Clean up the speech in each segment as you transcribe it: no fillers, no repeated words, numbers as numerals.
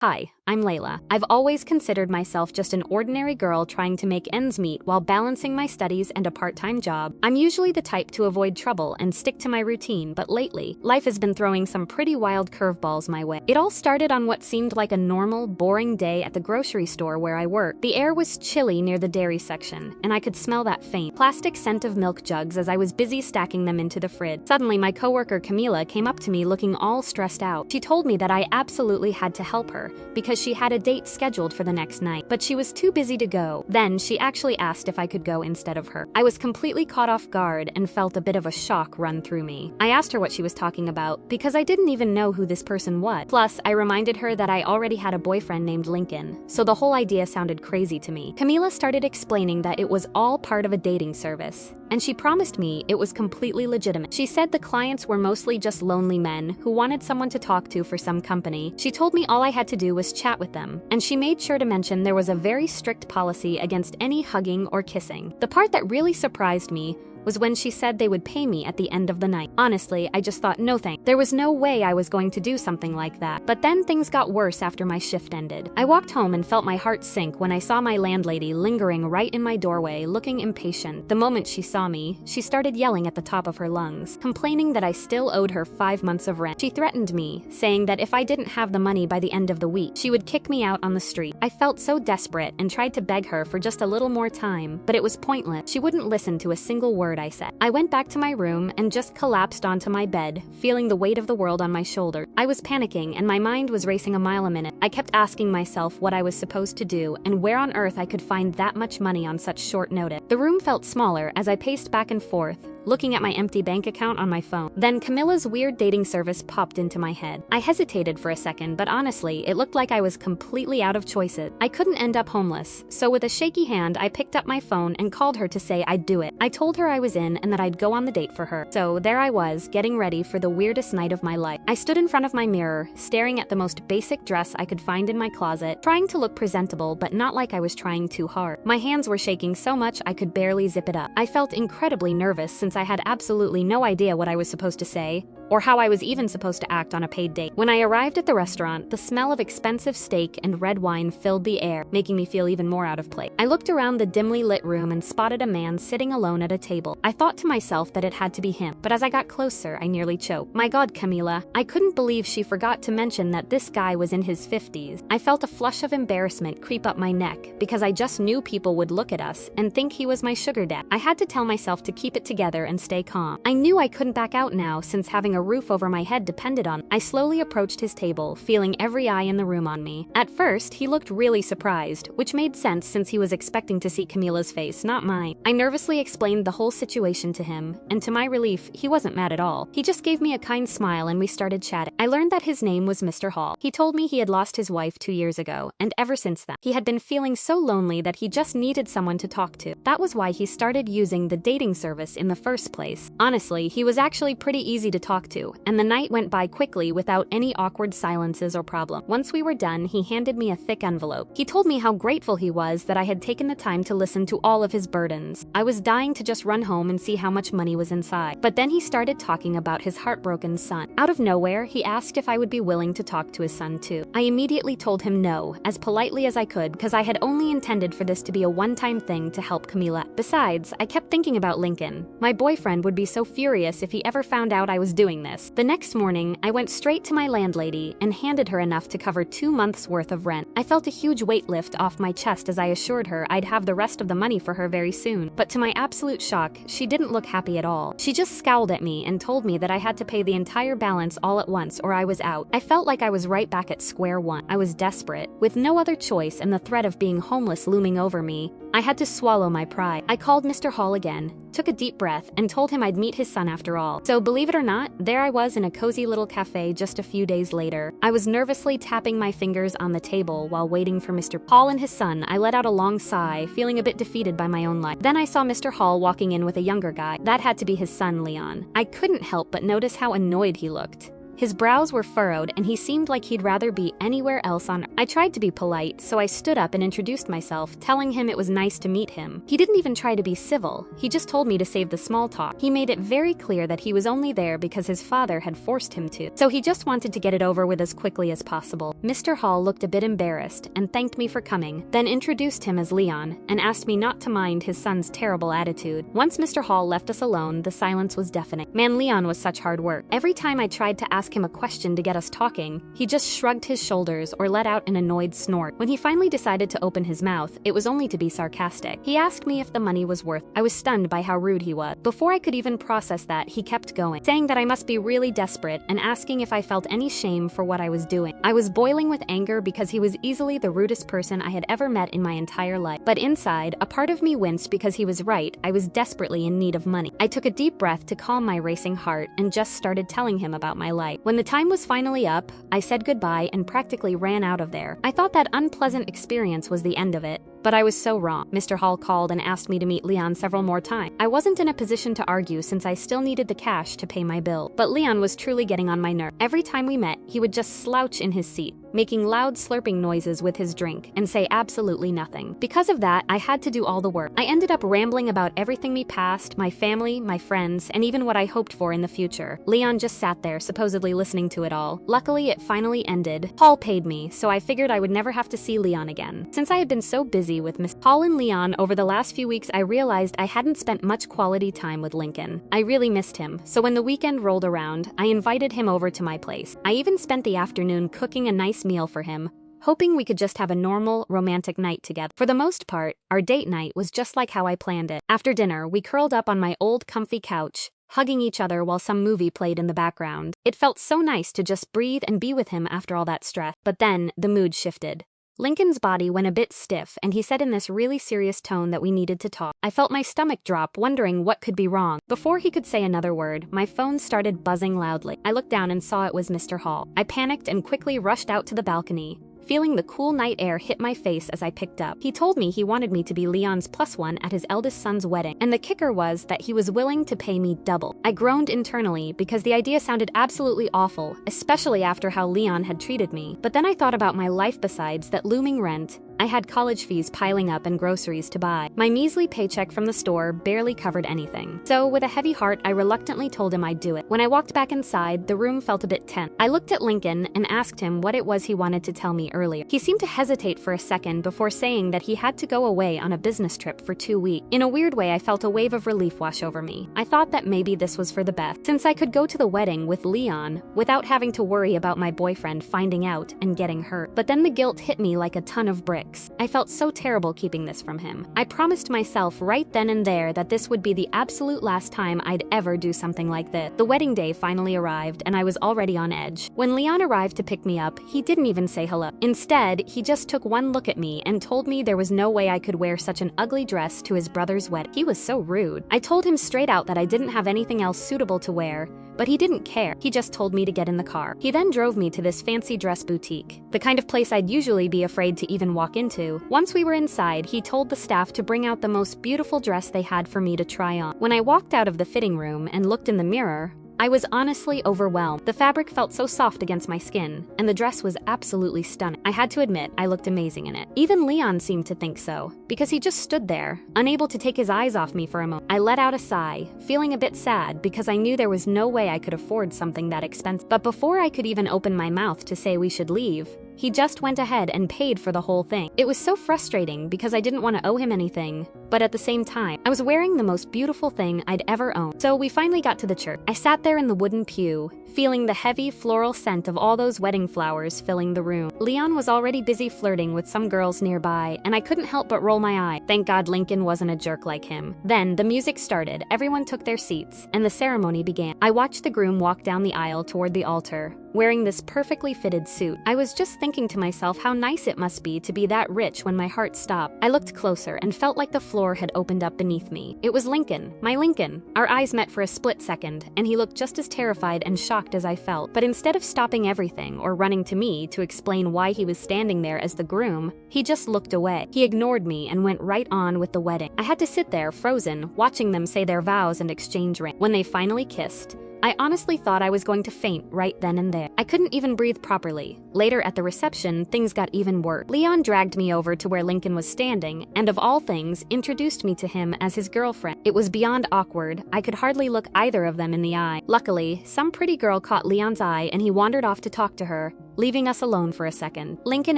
Hi, I'm Layla. I've always considered myself just an ordinary girl trying to make ends meet while balancing my studies and a part-time job. I'm usually the type to avoid trouble and stick to my routine, but lately, life has been throwing some pretty wild curveballs my way. It all started on what seemed like a normal, boring day at the grocery store where I work. The air was chilly near the dairy section, and I could smell that faint, plastic scent of milk jugs as I was busy stacking them into the fridge. Suddenly, my coworker Camila came up to me looking all stressed out. She told me that I absolutely had to help her, because she had a date scheduled for the next night, but she was too busy to go. Then she actually asked if I could go instead of her. I was completely caught off guard and felt a bit of a shock run through me. I asked her what she was talking about, because I didn't even know who this person was. Plus, I reminded her that I already had a boyfriend named Lincoln, so the whole idea sounded crazy to me. Camila started explaining that it was all part of a dating service, and she promised me it was completely legitimate. She said the clients were mostly just lonely men who wanted someone to talk to for some company. She told me all I had to do was chat with them, and she made sure to mention there was a very strict policy against any hugging or kissing. The part that really surprised me was when she said they would pay me at the end of the night. Honestly, I just thought, no thanks. There was no way I was going to do something like that. But then things got worse after my shift ended. I walked home and felt my heart sink when I saw my landlady lingering right in my doorway, looking impatient. The moment she saw me, she started yelling at the top of her lungs, complaining that I still owed her 5 months of rent. She threatened me, saying that if I didn't have the money by the end of the week, she would kick me out on the street. I felt so desperate and tried to beg her for just a little more time, but it was pointless. She wouldn't listen to a single word I said. I went back to my room and just collapsed onto my bed, feeling the weight of the world on my shoulder. I was panicking and my mind was racing a mile a minute. I kept asking myself what I was supposed to do and where on earth I could find that much money on such short notice. The room felt smaller as I paced back and forth, looking at my empty bank account on my phone. Then Camilla's weird dating service popped into my head. I hesitated for a second, but honestly, it looked like I was completely out of choices. I couldn't end up homeless, so with a shaky hand, I picked up my phone and called her to say I'd do it. I told her I was in and that I'd go on the date for her. So there I was, getting ready for the weirdest night of my life. I stood in front of my mirror, staring at the most basic dress I could find in my closet, trying to look presentable, but not like I was trying too hard. My hands were shaking so much I could barely zip it up. I felt incredibly nervous since I had absolutely no idea what I was supposed to say, or how I was even supposed to act on a paid date. When I arrived at the restaurant, the smell of expensive steak and red wine filled the air, making me feel even more out of place. I looked around the dimly lit room and spotted a man sitting alone at a table. I thought to myself that it had to be him, but as I got closer, I nearly choked. My God, Camila, I couldn't believe she forgot to mention that this guy was in his 50s. I felt a flush of embarrassment creep up my neck, because I just knew people would look at us and think he was my sugar dad. I had to tell myself to keep it together and stay calm. I knew I couldn't back out now, since having a roof over my head depended on. I slowly approached his table, feeling every eye in the room on me. At first, he looked really surprised, which made sense since he was expecting to see Camila's face, not mine. I nervously explained the whole situation to him, and to my relief, he wasn't mad at all. He just gave me a kind smile and we started chatting. I learned that his name was Mr. Hall. He told me he had lost his wife 2 years ago, and ever since then, he had been feeling so lonely that he just needed someone to talk to. That was why he started using the dating service in the first place. Honestly, he was actually pretty easy to talk to, and the night went by quickly without any awkward silences or problems. Once we were done, he handed me a thick envelope. He told me how grateful he was that I had taken the time to listen to all of his burdens. I was dying to just run home and see how much money was inside. But then he started talking about his heartbroken son. Out of nowhere, he asked if I would be willing to talk to his son too. I immediately told him no, as politely as I could, because I had only intended for this to be a one-time thing to help Camila. Besides, I kept thinking about Lincoln. My boyfriend would be so furious if he ever found out I was doing this. The next morning, I went straight to my landlady and handed her enough to cover 2 months' worth of rent. I felt a huge weight lift off my chest as I assured her I'd have the rest of the money for her very soon. But to my absolute shock, she didn't look happy at all. She just scowled at me and told me that I had to pay the entire balance all at once or I was out. I felt like I was right back at square one. I was desperate. With no other choice and the threat of being homeless looming over me, I had to swallow my pride. I called Mr. Hall again, took a deep breath, and told him I'd meet his son after all. So believe it or not, there I was in a cozy little cafe just a few days later. I was nervously tapping my fingers on the table while waiting for Mr. Hall and his son. I let out a long sigh, feeling a bit defeated by my own life. Then I saw Mr. Hall walking in with a younger guy. That had to be his son, Leon. I couldn't help but notice how annoyed he looked. His brows were furrowed and he seemed like he'd rather be anywhere else on Earth. I tried to be polite, so I stood up and introduced myself, telling him it was nice to meet him. He didn't even try to be civil, he just told me to save the small talk. He made it very clear that he was only there because his father had forced him to, so he just wanted to get it over with as quickly as possible. Mr. Hall looked a bit embarrassed and thanked me for coming, then introduced him as Leon and asked me not to mind his son's terrible attitude. Once Mr. Hall left us alone, the silence was deafening. Man, Leon was such hard work. Every time I tried to ask him a question to get us talking, he just shrugged his shoulders or let out an annoyed snort. When he finally decided to open his mouth, it was only to be sarcastic. He asked me if the money was worth. I was stunned by how rude he was. Before I could even process that, he kept going, saying that I must be really desperate and asking if I felt any shame for what I was doing. I was boiling with anger because he was easily the rudest person I had ever met in my entire life. But inside, a part of me winced because he was right. I was desperately in need of money. I took a deep breath to calm my racing heart and just started telling him about my life. When the time was finally up, I said goodbye and practically ran out of there. I thought that unpleasant experience was the end of it, but I was so wrong. Mr. Hall called and asked me to meet Leon several more times. I wasn't in a position to argue since I still needed the cash to pay my bill, but Leon was truly getting on my nerve. Every time we met, he would just slouch in his seat, making loud slurping noises with his drink, and say absolutely nothing. Because of that, I had to do all the work. I ended up rambling about everything me past, my family, my friends, and even what I hoped for in the future. Leon just sat there, supposedly listening to it all. Luckily, it finally ended. Hall paid me, so I figured I would never have to see Leon again. Since I had been so busy with Miss Hall and Leon over the last few weeks, I realized I hadn't spent much quality time with Lincoln. I really missed him, so when the weekend rolled around, I invited him over to my place. I even spent the afternoon cooking a nice meal for him, hoping we could just have a normal, romantic night together. For the most part, our date night was just like how I planned it. After dinner, we curled up on my old comfy couch, hugging each other while some movie played in the background. It felt so nice to just breathe and be with him after all that stress. But then, the mood shifted. Lincoln's body went a bit stiff, and he said in this really serious tone that we needed to talk. I felt my stomach drop, wondering what could be wrong. Before he could say another word, my phone started buzzing loudly. I looked down and saw it was Mr. Hall. I panicked and quickly rushed out to the balcony, feeling the cool night air hit my face as I picked up. He told me he wanted me to be Leon's +1 at his eldest son's wedding, and the kicker was that he was willing to pay me double. I groaned internally because the idea sounded absolutely awful, especially after how Leon had treated me. But then I thought about my life besides that looming rent. I had college fees piling up and groceries to buy. My measly paycheck from the store barely covered anything. So with a heavy heart, I reluctantly told him I'd do it. When I walked back inside, the room felt a bit tense. I looked at Lincoln and asked him what it was he wanted to tell me earlier. He seemed to hesitate for a second before saying that he had to go away on a business trip for 2 weeks. In a weird way, I felt a wave of relief wash over me. I thought that maybe this was for the best, since I could go to the wedding with Leon without having to worry about my boyfriend finding out and getting hurt. But then the guilt hit me like a ton of bricks. I felt so terrible keeping this from him. I promised myself right then and there that this would be the absolute last time I'd ever do something like this. The wedding day finally arrived, and I was already on edge. When Leon arrived to pick me up, he didn't even say hello. Instead, he just took one look at me and told me there was no way I could wear such an ugly dress to his brother's wedding. He was so rude. I told him straight out that I didn't have anything else suitable to wear, but he didn't care. He just told me to get in the car. He then drove me to this fancy dress boutique, the kind of place I'd usually be afraid to even walk into. Once we were inside, he told the staff to bring out the most beautiful dress they had for me to try on. When I walked out of the fitting room and looked in the mirror, I was honestly overwhelmed. The fabric felt so soft against my skin, and the dress was absolutely stunning. I had to admit, I looked amazing in it. Even Leon seemed to think so, because he just stood there, unable to take his eyes off me for a moment. I let out a sigh, feeling a bit sad because I knew there was no way I could afford something that expensive. But before I could even open my mouth to say we should leave, he just went ahead and paid for the whole thing. It was so frustrating because I didn't want to owe him anything, but at the same time, I was wearing the most beautiful thing I'd ever owned. So we finally got to the church. I sat there in the wooden pew, feeling the heavy floral scent of all those wedding flowers filling the room. Leon was already busy flirting with some girls nearby, and I couldn't help but roll my eye. Thank God Lincoln wasn't a jerk like him. Then the music started, everyone took their seats, and the ceremony began. I watched the groom walk down the aisle toward the altar, wearing this perfectly fitted suit. I was just thinking to myself how nice it must be to be that rich when my heart stopped. I looked closer and felt like the floor had opened up beneath me. It was Lincoln, my Lincoln. Our eyes met for a split second, and he looked just as terrified and shocked as I felt. But instead of stopping everything or running to me to explain why he was standing there as the groom, he just looked away. He ignored me and went right on with the wedding. I had to sit there, frozen, watching them say their vows and exchange rings. When they finally kissed, I honestly thought I was going to faint right then and there. I couldn't even breathe properly. Later at the reception, things got even worse. Leon dragged me over to where Lincoln was standing, and of all things, introduced me to him as his girlfriend. It was beyond awkward. I could hardly look either of them in the eye. Luckily, some pretty girl caught Leon's eye and he wandered off to talk to her, leaving us alone for a second. Lincoln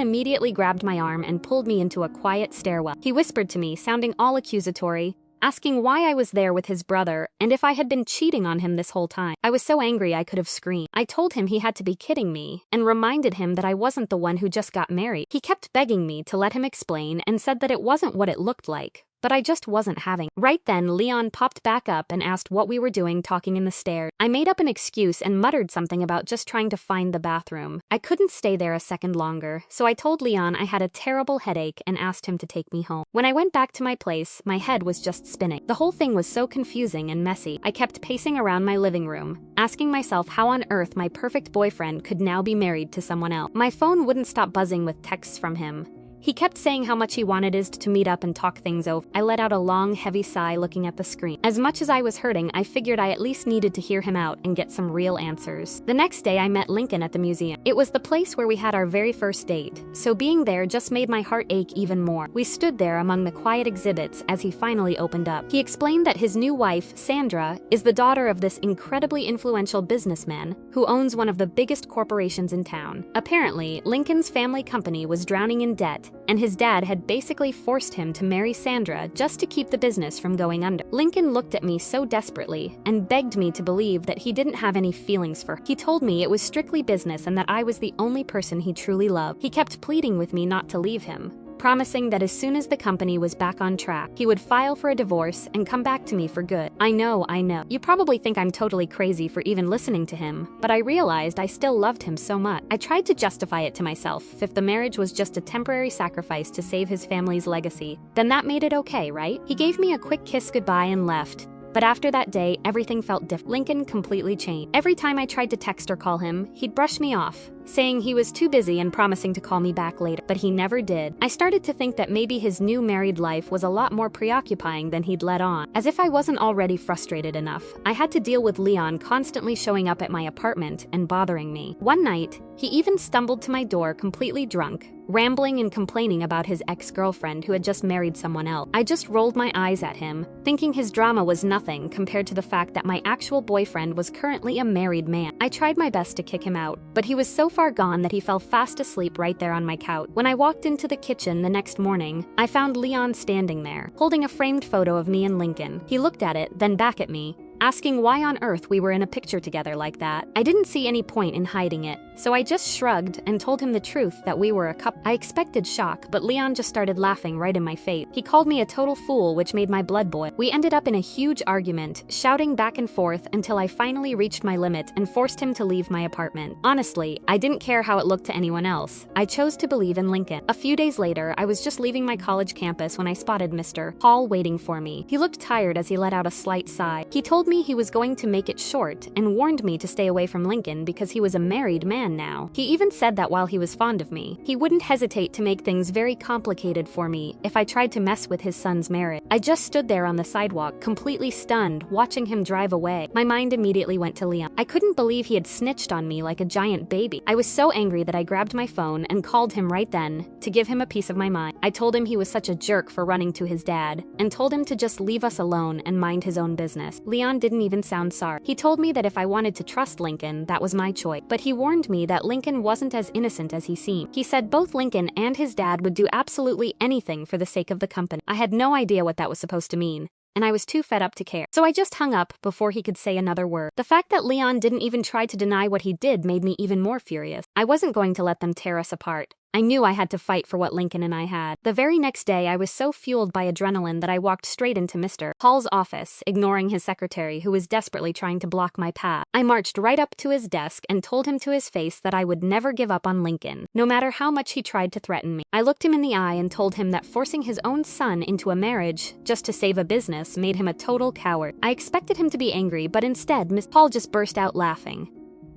immediately grabbed my arm and pulled me into a quiet stairwell. He whispered to me, sounding all accusatory, asking why I was there with his brother and if I had been cheating on him this whole time. I was so angry I could have screamed. I told him he had to be kidding me and reminded him that I wasn't the one who just got married. He kept begging me to let him explain and said that it wasn't what it looked like, but I just wasn't having. Right then, Leon popped back up and asked what we were doing talking in the stairs. I made up an excuse and muttered something about just trying to find the bathroom. I couldn't stay there a second longer, so I told Leon I had a terrible headache and asked him to take me home. When I went back to my place, my head was just spinning. The whole thing was so confusing and messy. I kept pacing around my living room, asking myself how on earth my perfect boyfriend could now be married to someone else. My phone wouldn't stop buzzing with texts from him. He kept saying how much he wanted us to meet up and talk things over. I let out a long, heavy sigh looking at the screen. As much as I was hurting, I figured I at least needed to hear him out and get some real answers. The next day, I met Lincoln at the museum. It was the place where we had our very first date, so being there just made my heart ache even more. We stood there among the quiet exhibits as he finally opened up. He explained that his new wife, Sandra, is the daughter of this incredibly influential businessman who owns one of the biggest corporations in town. Apparently, Lincoln's family company was drowning in debt, and his dad had basically forced him to marry Sandra just to keep the business from going under. Lincoln looked at me so desperately and begged me to believe that he didn't have any feelings for her. He told me it was strictly business and that I was the only person he truly loved. He kept pleading with me not to leave him, promising that as soon as the company was back on track, he would file for a divorce and come back to me for good. I know. You probably think I'm totally crazy for even listening to him, but I realized I still loved him so much. I tried to justify it to myself. If the marriage was just a temporary sacrifice to save his family's legacy, then that made it okay, right? He gave me a quick kiss goodbye and left. But after that day, everything felt different. Lincoln completely changed. Every time I tried to text or call him, he'd brush me off, saying he was too busy and promising to call me back later. But he never did. I started to think that maybe his new married life was a lot more preoccupying than he'd let on. As if I wasn't already frustrated enough, I had to deal with Leon constantly showing up at my apartment and bothering me. One night, he even stumbled to my door completely drunk, rambling and complaining about his ex-girlfriend who had just married someone else. I just rolled my eyes at him, thinking his drama was nothing compared to the fact that my actual boyfriend was currently a married man. I tried my best to kick him out, but he was so far gone that he fell fast asleep right there on my couch. When I walked into the kitchen the next morning, I found Leon standing there, holding a framed photo of me and Lincoln. He looked at it, then back at me, asking why on earth we were in a picture together like that. I didn't see any point in hiding it, so I just shrugged and told him the truth that we were a couple. I expected shock, but Leon just started laughing right in my face. He called me a total fool, which made my blood boil. We ended up in a huge argument, shouting back and forth until I finally reached my limit and forced him to leave my apartment. Honestly, I didn't care how it looked to anyone else. I chose to believe in Lincoln. A few days later, I was just leaving my college campus when I spotted Mr. Hall waiting for me. He looked tired as he let out a slight sigh. He told me he was going to make it short and warned me to stay away from Lincoln because he was a married man now. He even said that while he was fond of me, he wouldn't hesitate to make things very complicated for me if I tried to mess with his son's marriage. I just stood there on the sidewalk, completely stunned, watching him drive away. My mind immediately went to Leon. I couldn't believe he had snitched on me like a giant baby. I was so angry that I grabbed my phone and called him right then to give him a piece of my mind. I told him he was such a jerk for running to his dad and told him to just leave us alone and mind his own business. Leon didn't even sound sorry. He told me that if I wanted to trust Lincoln, that was my choice. But he warned me that Lincoln wasn't as innocent as he seemed. He said both Lincoln and his dad would do absolutely anything for the sake of the company. I had no idea what that was supposed to mean, and I was too fed up to care. So I just hung up before he could say another word. The fact that Leon didn't even try to deny what he did made me even more furious. I wasn't going to let them tear us apart. I knew I had to fight for what Lincoln and I had. The very next day, I was so fueled by adrenaline that I walked straight into Mr. Hall's office, ignoring his secretary, who was desperately trying to block my path. I marched right up to his desk and told him to his face that I would never give up on Lincoln, no matter how much he tried to threaten me. I looked him in the eye and told him that forcing his own son into a marriage just to save a business made him a total coward. I expected him to be angry, but instead, Mr. Hall just burst out laughing.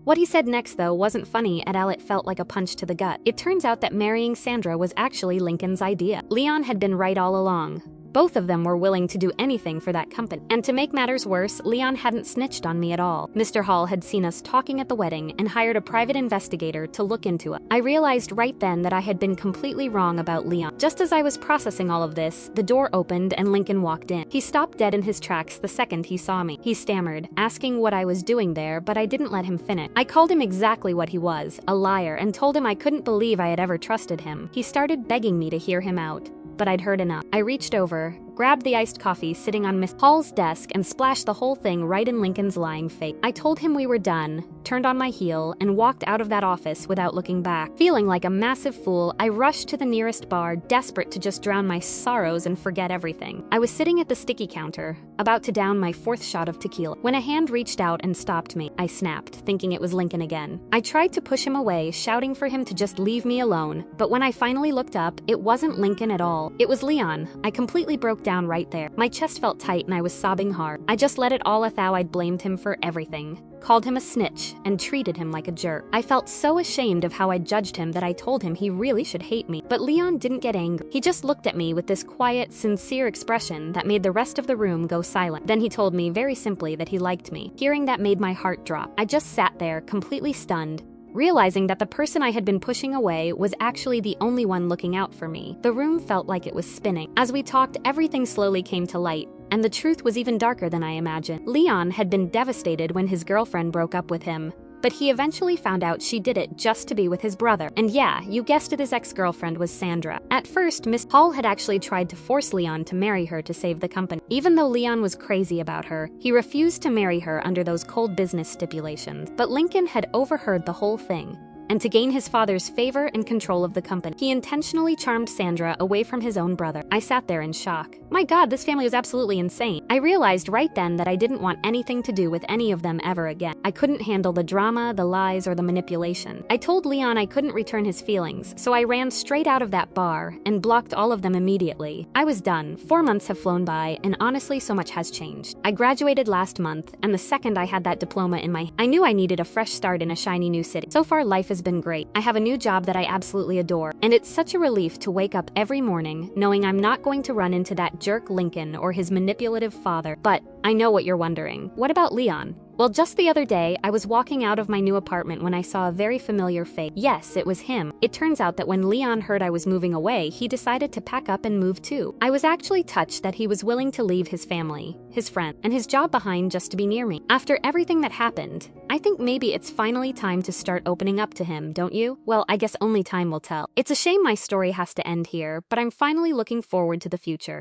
What he said next, though, wasn't funny at all. It felt like a punch to the gut. It turns out that marrying Sandra was actually Lincoln's idea. Leon had been right all along. Both of them were willing to do anything for that company. And to make matters worse, Leon hadn't snitched on me at all. Mr. Hall had seen us talking at the wedding and hired a private investigator to look into it. I realized right then that I had been completely wrong about Leon. Just as I was processing all of this, the door opened and Lincoln walked in. He stopped dead in his tracks the second he saw me. He stammered, asking what I was doing there, but I didn't let him finish. I called him exactly what he was, a liar, and told him I couldn't believe I had ever trusted him. He started begging me to hear him out, but I'd heard enough. I reached over, grabbed the iced coffee sitting on Miss Hall's desk, and splashed the whole thing right in Lincoln's lying face. I told him we were done, turned on my heel, and walked out of that office without looking back. Feeling like a massive fool, I rushed to the nearest bar, desperate to just drown my sorrows and forget everything. I was sitting at the sticky counter, about to down my 4th shot of tequila, when a hand reached out and stopped me. I snapped, thinking it was Lincoln again. I tried to push him away, shouting for him to just leave me alone, but when I finally looked up, it wasn't Lincoln at all. It was Leon. I completely broke down right there. My chest felt tight and I was sobbing hard. I just let it all out how I'd blamed him for everything, called him a snitch, and treated him like a jerk. I felt so ashamed of how I judged him that I told him he really should hate me. But Leon didn't get angry. He just looked at me with this quiet, sincere expression that made the rest of the room go silent. Then he told me very simply that he liked me. Hearing that made my heart drop. I just sat there, completely stunned, realizing that the person I had been pushing away was actually the only one looking out for me. The room felt like it was spinning. As we talked, everything slowly came to light, and the truth was even darker than I imagined. Leon had been devastated when his girlfriend broke up with him, but he eventually found out she did it just to be with his brother. And yeah, you guessed it, his ex-girlfriend was Sandra. At first, Miss Hall had actually tried to force Leon to marry her to save the company. Even though Leon was crazy about her, he refused to marry her under those cold business stipulations. But Lincoln had overheard the whole thing, and to gain his father's favor and control of the company, he intentionally charmed Sandra away from his own brother. I sat there in shock. My God, this family was absolutely insane. I realized right then that I didn't want anything to do with any of them ever again. I couldn't handle the drama, the lies, or the manipulation. I told Leon I couldn't return his feelings, so I ran straight out of that bar and blocked all of them immediately. I was done. 4 months have flown by, and honestly, so much has changed. I graduated last month, and the second I had that diploma in my hand, I knew I needed a fresh start in a shiny new city. So far, life has been great. I have a new job that I absolutely adore, and it's such a relief to wake up every morning knowing I'm not going to run into that jerk Lincoln or his manipulative father. But I know what you're wondering. What about Leon? Well, just the other day, I was walking out of my new apartment when I saw a very familiar face. Yes, it was him. It turns out that when Leon heard I was moving away, he decided to pack up and move too. I was actually touched that he was willing to leave his family, his friend, and his job behind just to be near me. After everything that happened, I think maybe it's finally time to start opening up to him, don't you? Well, I guess only time will tell. It's a shame my story has to end here, but I'm finally looking forward to the future.